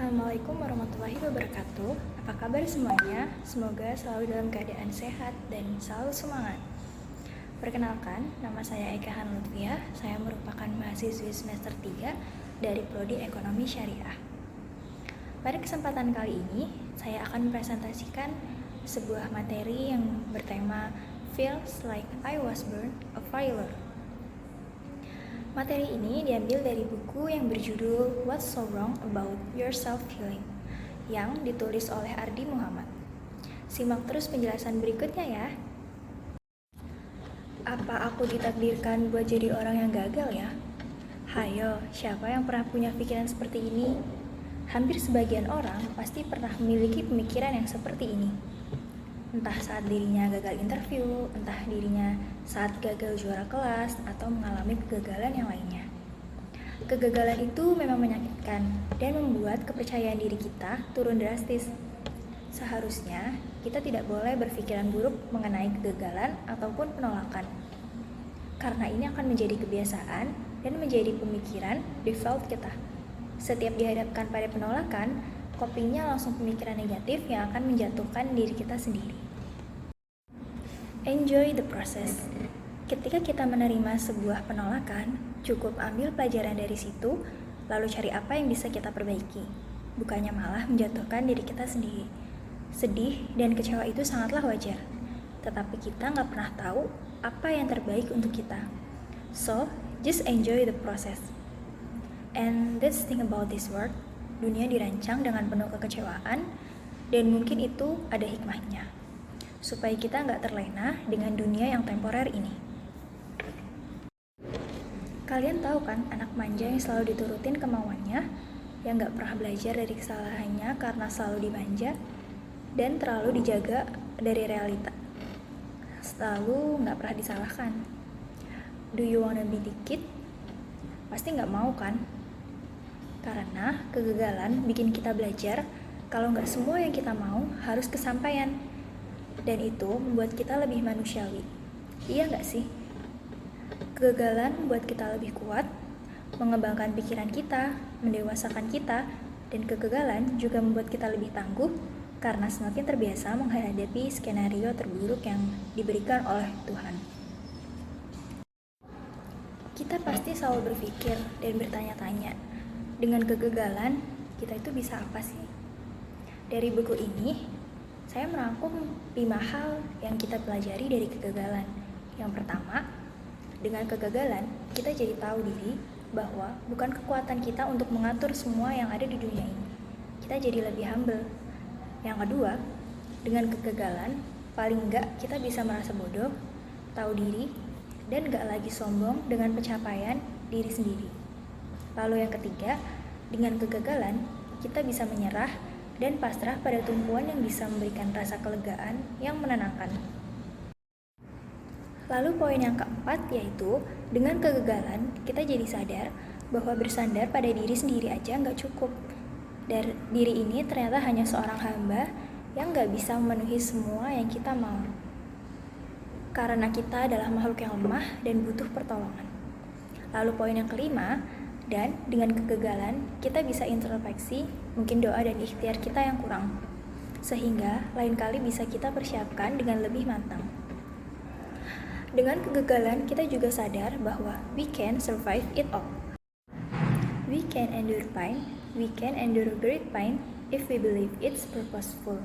Assalamualaikum warahmatullahi wabarakatuh. Apa kabar semuanya? Semoga selalu dalam keadaan sehat dan selalu semangat. Perkenalkan, nama saya Eka Hanlutfia. Saya merupakan mahasiswi semester 3 dari Prodi Ekonomi Syariah. Pada kesempatan kali ini, saya akan mempresentasikan sebuah materi yang bertema Feels Like I Was Born a Failure. Materi ini diambil dari buku yang berjudul What's So Wrong About Your Self-Healing yang ditulis oleh Ardi Muhammad. Simak terus penjelasan berikutnya ya. Apa aku ditakdirkan buat jadi orang yang gagal ya? Hayo, siapa yang pernah punya pikiran seperti ini? Hampir sebagian orang pasti pernah memiliki pemikiran yang seperti ini. Entah saat dirinya gagal interview, entah dirinya saat gagal juara kelas, atau mengalami kegagalan yang lainnya. Kegagalan itu memang menyakitkan dan membuat kepercayaan diri kita turun drastis. Seharusnya kita tidak boleh berpikiran buruk mengenai kegagalan ataupun penolakan, karena ini akan menjadi kebiasaan dan menjadi pemikiran default kita. Setiap dihadapkan pada penolakan, kopinya langsung pemikiran negatif yang akan menjatuhkan diri kita sendiri. Enjoy the process. Ketika kita menerima sebuah penolakan, cukup ambil pelajaran dari situ, lalu cari apa yang bisa kita perbaiki. Bukannya malah menjatuhkan diri kita sendiri. Sedih dan kecewa itu sangatlah wajar, tetapi kita nggak pernah tahu apa yang terbaik untuk kita. So, just enjoy the process. And that's the thing about this world, dunia dirancang dengan penuh kekecewaan, dan mungkin itu ada hikmahnya, supaya kita nggak terlena dengan dunia yang temporer ini. Kalian tahu kan anak manja yang selalu diturutin kemauannya, yang nggak pernah belajar dari kesalahannya karena selalu dimanja, dan terlalu dijaga dari realita. Selalu nggak pernah disalahkan. Do you wanna be the kid? Pasti nggak mau kan? Karena kegagalan bikin kita belajar kalau nggak semua yang kita mau harus kesampaian. Dan itu membuat kita lebih manusiawi. Iya nggak sih? Kegagalan membuat kita lebih kuat, mengembangkan pikiran kita, mendewasakan kita, dan kegagalan juga membuat kita lebih tangguh karena semakin terbiasa menghadapi skenario terburuk yang diberikan oleh Tuhan. Kita pasti selalu berpikir dan bertanya-tanya, dengan kegagalan kita itu bisa apa sih? Dari buku ini, saya merangkum 5 hal yang kita pelajari dari kegagalan. Yang pertama, dengan kegagalan kita jadi tahu diri bahwa bukan kekuatan kita untuk mengatur semua yang ada di dunia ini. Kita jadi lebih humble. Yang kedua, dengan kegagalan paling enggak kita bisa merasa bodoh, tahu diri, dan enggak lagi sombong dengan pencapaian diri sendiri. Lalu yang ketiga, dengan kegagalan kita bisa menyerah dan pasrah pada tumpuan yang bisa memberikan rasa kelegaan yang menenangkan. Lalu poin yang keempat yaitu, dengan kegagalan kita jadi sadar bahwa bersandar pada diri sendiri aja nggak cukup. Dan diri ini ternyata hanya seorang hamba yang nggak bisa memenuhi semua yang kita mau. Karena kita adalah makhluk yang lemah dan butuh pertolongan. Lalu poin yang kelima, dan dengan kegagalan kita bisa introspeksi mungkin doa dan ikhtiar kita yang kurang, sehingga lain kali bisa kita persiapkan dengan lebih matang. Dengan kegagalan kita juga sadar bahwa we can survive it all. We can endure pain, we can endure great pain if we believe it's purposeful.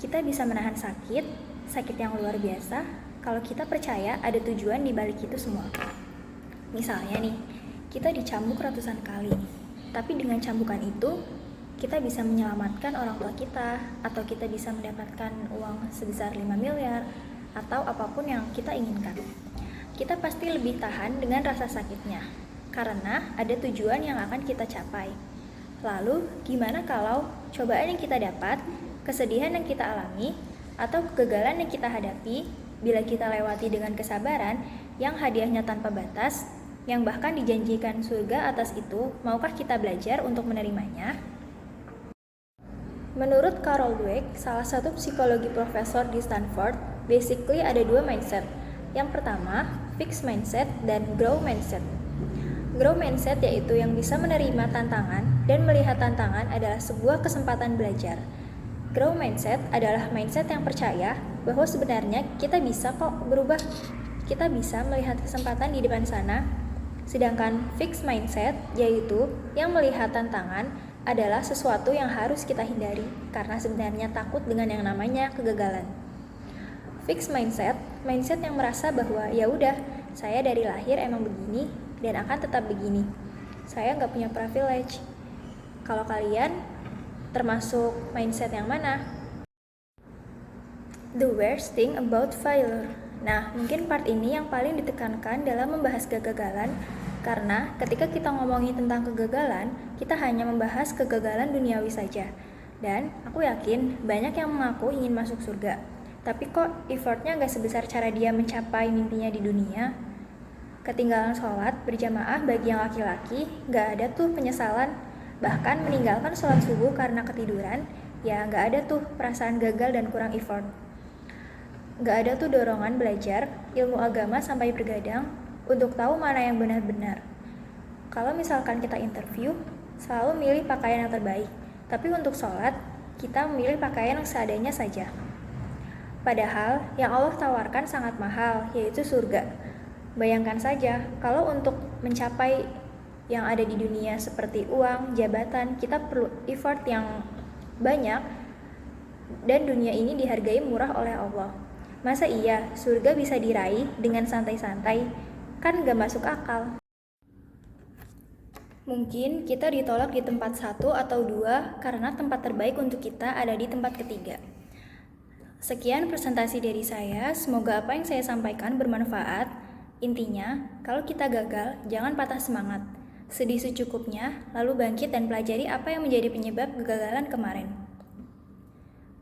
Kita bisa menahan sakit yang luar biasa kalau kita percaya ada tujuan di balik itu semua. Misalnya nih, kita dicambuk ratusan kali, tapi dengan cambukan itu kita bisa menyelamatkan orang tua kita, atau kita bisa mendapatkan uang sebesar 5 miliar, atau apapun yang kita inginkan. Kita pasti lebih tahan dengan rasa sakitnya, karena ada tujuan yang akan kita capai. Lalu, gimana kalau cobaan yang kita dapat, kesedihan yang kita alami, atau kegagalan yang kita hadapi, bila kita lewati dengan kesabaran, yang hadiahnya tanpa batas, yang bahkan dijanjikan surga atas itu, maukah kita belajar untuk menerimanya? Menurut Carol Dweck, salah satu psikologi profesor di Stanford, basically ada 2 mindset. Yang pertama, fixed mindset dan growth mindset. Grow mindset yaitu yang bisa menerima tantangan dan melihat tantangan adalah sebuah kesempatan belajar. Grow mindset adalah mindset yang percaya bahwa sebenarnya kita bisa kok berubah. Kita bisa melihat kesempatan di depan sana. Sedangkan fixed mindset yaitu yang melihat tantangan adalah sesuatu yang harus kita hindari karena sebenarnya takut dengan yang namanya kegagalan. Fixed mindset, mindset yang merasa bahwa ya udah, saya dari lahir emang begini dan akan tetap begini. Saya nggak punya privilege. Kalau kalian termasuk mindset yang mana? The worst thing about failure. Nah, mungkin part ini yang paling ditekankan dalam membahas kegagalan karena ketika kita ngomongin tentang kegagalan, kita hanya membahas kegagalan duniawi saja. Dan aku yakin banyak yang mengaku ingin masuk surga. Tapi kok effortnya nggak sebesar cara dia mencapai mimpinya di dunia? Ketinggalan sholat berjamaah bagi yang laki-laki, nggak ada tuh penyesalan. Bahkan meninggalkan sholat subuh karena ketiduran, ya nggak ada tuh perasaan gagal dan kurang effort. Nggak ada tuh dorongan belajar ilmu agama sampai bergadang untuk tahu mana yang benar-benar. Kalau misalkan kita interview, selalu milih pakaian yang terbaik. Tapi untuk sholat, kita memilih pakaian yang seadanya saja. Padahal yang Allah tawarkan sangat mahal, yaitu surga. Bayangkan saja, kalau untuk mencapai yang ada di dunia seperti uang, jabatan, kita perlu effort yang banyak dan dunia ini dihargai murah oleh Allah. Masa iya surga bisa diraih dengan santai-santai? Kan gak masuk akal. Mungkin kita ditolak di tempat 1 atau 2 karena tempat terbaik untuk kita ada di tempat ketiga. Sekian presentasi dari saya, semoga apa yang saya sampaikan bermanfaat. Intinya, kalau kita gagal, jangan patah semangat. Sedih secukupnya, lalu bangkit dan pelajari apa yang menjadi penyebab kegagalan kemarin.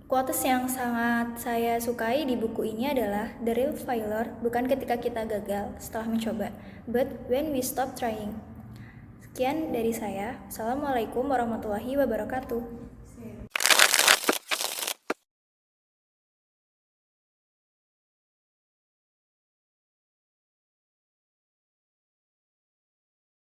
Quotes yang sangat saya sukai di buku ini adalah The real failure bukan ketika kita gagal setelah mencoba, but when we stop trying. Sekian dari saya. Assalamualaikum warahmatullahi wabarakatuh.